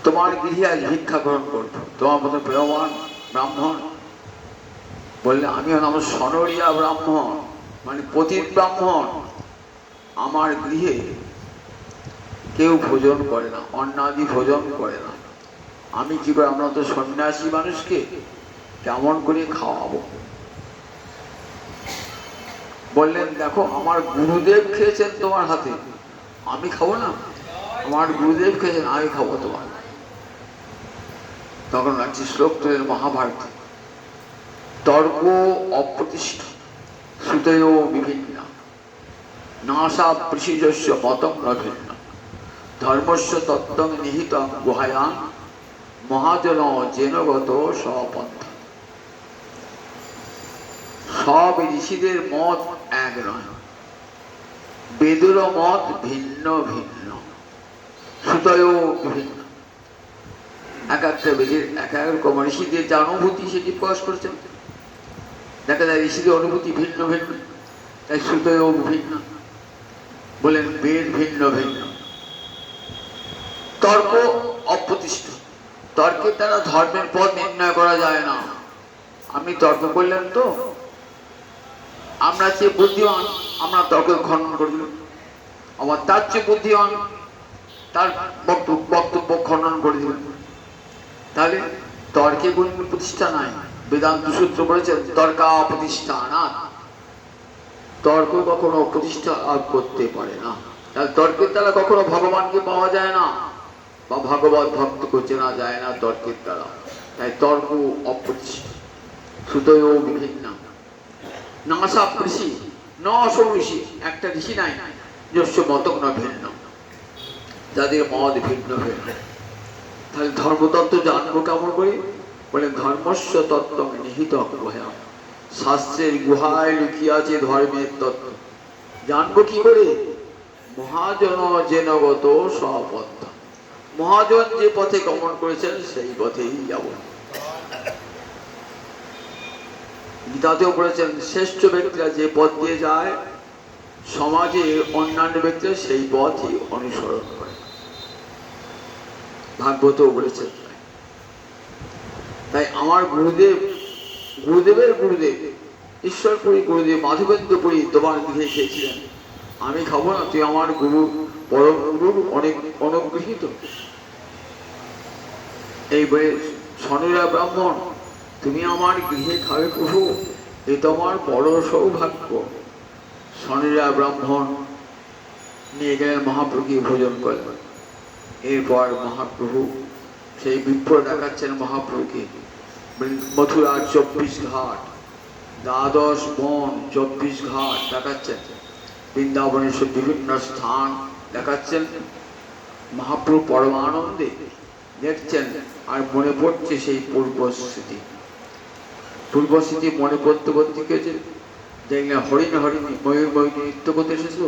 Speaker 1: তোমার গৃহে আজ ভিক্ষা গ্রহণ করব, তোমার মতো প্রেমবান ব্রাহ্মণ। বললে, আমি হলাম সনরিয়া ব্রাহ্মণ, মানে পতিত ব্রাহ্মণ। আমার গৃহে কেউ ভোজন করে না, অন্নাদি ভোজন করে না। আমি কি করে, আমরা তো সন্ন্যাসী মানুষকে কেমন করে খাওয়াবো? বললেন, দেখো আমার গুরুদেব খেয়েছেন তোমার হাতে, আমি খাবো না? আমার গুরুদেব খেয়েছেন, আমি খাবো তোমার। তখন রাখছি শ্লোক তোলেন মহাভারত, তর্ক অপ্রতিষ্ঠ শ্রুতয় বিভিন্ন, নাসা পৃষিজস্য মতং ভিন্ন, ধর্মস্য তত্ত্বং নিহিতং গুহায়াং, মহাজন জেনগত স্বপন্থ। সব ঋষিদের মত এক নয়, বেদের মত ভিন্ন ভিন্ন, শ্রুতয় বিভিন্ন। এক একটা বেদের এক এক রকম ঋষিদের যে অনুভূতি সেটি প্রকাশ করেছেন। দেখা যায় ঋষিদের অনুভূতি ভিন্ন ভিন্ন, তাই শ্রুতয় ভিন্ন। বলেন, বেদ ভিন্ন ভিন্ন। তর্ক অপ্রতিষ্ঠ, তর্কের দ্বারা ধর্মের পথ নির্ণয় করা যায় না। আপনি তর্ক করলেন তো, আমরা যে বুদ্ধিমান, আমরা তর্ক খণ্ডন করে দিলাম। আবার তার চেয়ে বুদ্ধিমান, তার বক্তব্য খণ্ডন করে দিলেন। তাহলে তর্কে কোন প্রতিষ্ঠা নাই। বেদান্ত সূত্র বলেছেন, তর্কা প্রতিষ্ঠা না, তর্ক কখনো প্রতিষ্ঠা করতে পারে না। তাহলে তর্কের দ্বারা কখনো ভগবানকে পাওয়া যায় না, বা ভাগবত ভক্তকে চেনা যায় না তর্কের দ্বারা। তাই তর্ক অপ্রতিষ্ঠিত, শ্রুতয় বিভিন্ন। নাসা ঋষি ন অসৌ ঋষি, একটা ঋষি নাই যস্য মতক না ভিন্ন, যাদের মত ভিন্ন ভিন্ন। তাহলে ধর্মতত্ত্ব জানবো কেমন করে? বলে, ধর্মস্য তত্ত্ব নিহিত গুহায়াং, শাস্ত্রের গুহায় লুকিয়ে আছে ধর্মের তত্ত্ব। জানবো কি করে? মহাজন জেনগত স্বপন্থ, মহাজন যে পথে গমন করেছেন সেই পথেই যাব। গীতাতেও বলেছেন, শ্রেষ্ঠ ব্যক্তিরা যে পথ দিয়ে যায়, সমাজে অন্যান্য ব্যক্তিরা সেই পথই অনুসরণ করে। ভাগবতও বলেছেন। তাই আমার গুরুদেব, গুরুদেবের গুরুদেব ঈশ্বরপুরী গুরুদেব মাধবেন্দ্র পুরী তোমার গৃহে খেয়েছিলেন, আমি খাবো না? তুই আমার গুরু, পরম গুরুর অনেক অনুগৃহীত। এই বলে, সনরিয়া ব্রাহ্মণ, তুমি আমার গৃহে খাবে প্রভু, এ তোমার বড় সৌভাগ্য। সনরিয়া ব্রাহ্মণ নিয়ে গেলেন মহাপ্রভুকে ভোজন করলেন। এরপর মহাপ্রভু সেই বিপ্র দেখাচ্ছেন মহাপ্রভুকে। মথুরা 24 ঘাট, দ্বাদশ বন 24 ঘাট দেখাচ্ছেন, বৃন্দাবনের সব বিভিন্ন স্থান দেখাচ্ছেন। মহাপ্রভু পরমানন্দে দেখছেন, আর মনে পড়ছে সেই পূর্বস্মৃতি। পূর্বস্মৃতি মনে করতে করতে গেছে, দেখলেন হরিণ হরিণ ময়ূর ময়ূর নৃত্য করতে এসেছিল,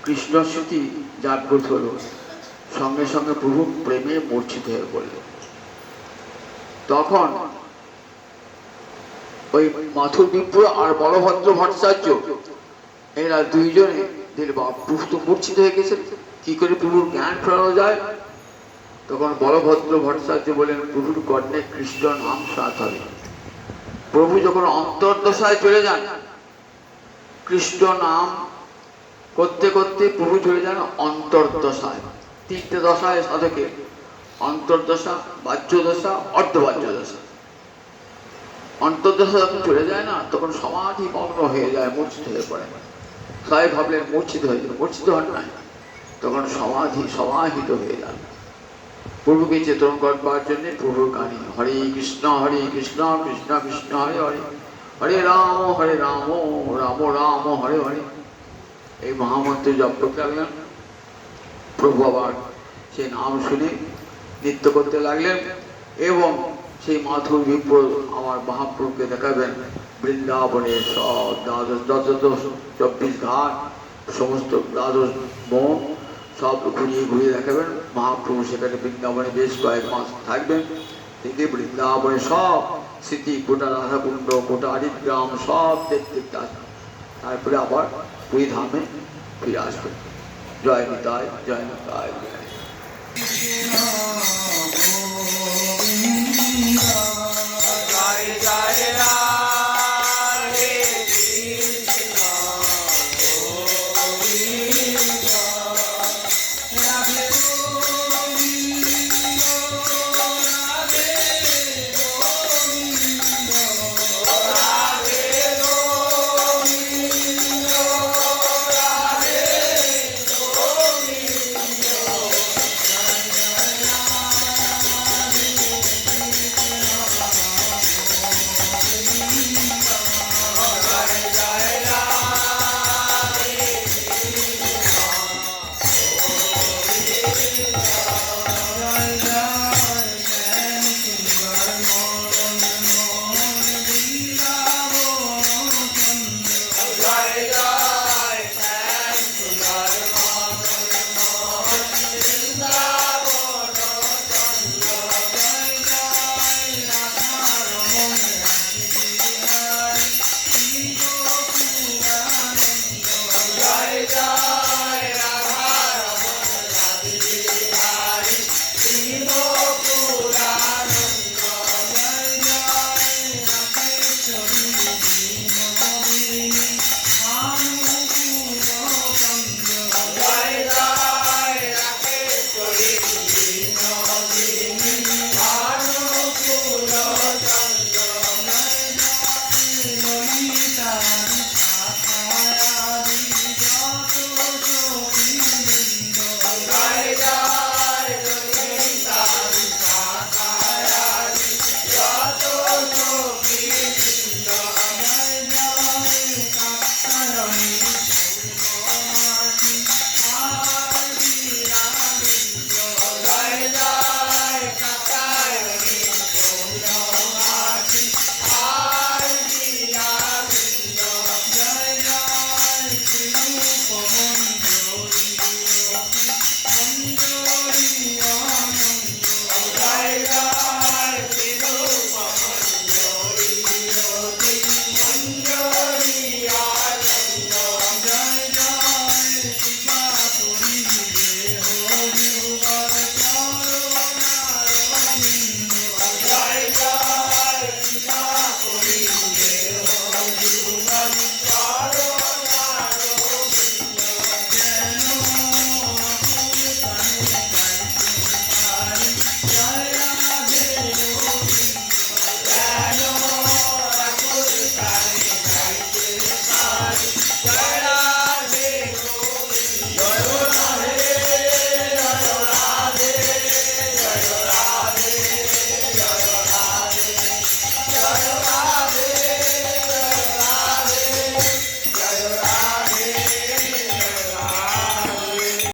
Speaker 1: কৃষ্ণ স্মৃতি জাগ্রত হলো, সঙ্গে সঙ্গে প্রভু প্রেমে মূর্ছিত হয়ে পড়ল। তখন ওই মাথুর বিপ্র আর বলভদ্র ভট্টাচার্য এরা দুইজনে দিল প্রভু তো মূর্ছিত হয়ে গেছে, কি করে প্রভুর জ্ঞান ফেরানো যায়? তখন বলভদ্র ভট্টাচার্য বলেন, প্রভুর কর্ণে কৃষ্ণ নাম সাত হবে। প্রভু যখন অন্তর্দশায় চলে যান, কৃষ্ণ নাম করতে করতে প্রভু চলে যান অন্তর্দশায়। তিনটে দশায় সাধকে, অন্তর্দশা, বাহ্যদশা, অর্ধবাহ্যদশা। অন্তর্দশা যখন চলে যায় না, তখন সমাধি মগ্ন হয়ে যায়, মূর্ছিত হয়ে পড়ে। সবাই ভাবলেন মূর্ছিত হয়ে যাবে, মূর্ছিত হন নাই, তখন সমাহিত হয়ে যান। প্রভুকে চেতন করবার জন্য প্রভুর কাহিনী হরে কৃষ্ণ কৃষ্ণ কৃষ্ণ হরে হরে, হরে রাম রাম রাম হরে হরে। এই মহামন্ত্র জপ করতে লাগলেন। প্রভু আবার সেই নাম শুনে নৃত্য করতে লাগলেন এবং সেই মাথুর বিপ্র আমার মহাপ্রভুকে দেখাবেন বৃন্দাবনের সব দ্বাদশ 24 ঘাট, সমস্ত দ্বাদশ মন সব ঘুরিয়ে ঘুরিয়ে দেখাবেন। মহাপ্রভু সেখানে বৃন্দাবনে বেশ কয়েক মাস থাকবেন, থেকে বৃন্দাবনে সব স্মৃতি, গোটা রাধাকুণ্ড, গোটা হরিগ্রাম সব দেখতে আসবেন। তারপরে আবার পুরী ধামে ফিরে আসবেন। জয় নিতাই, জয় নিতাই, জয়।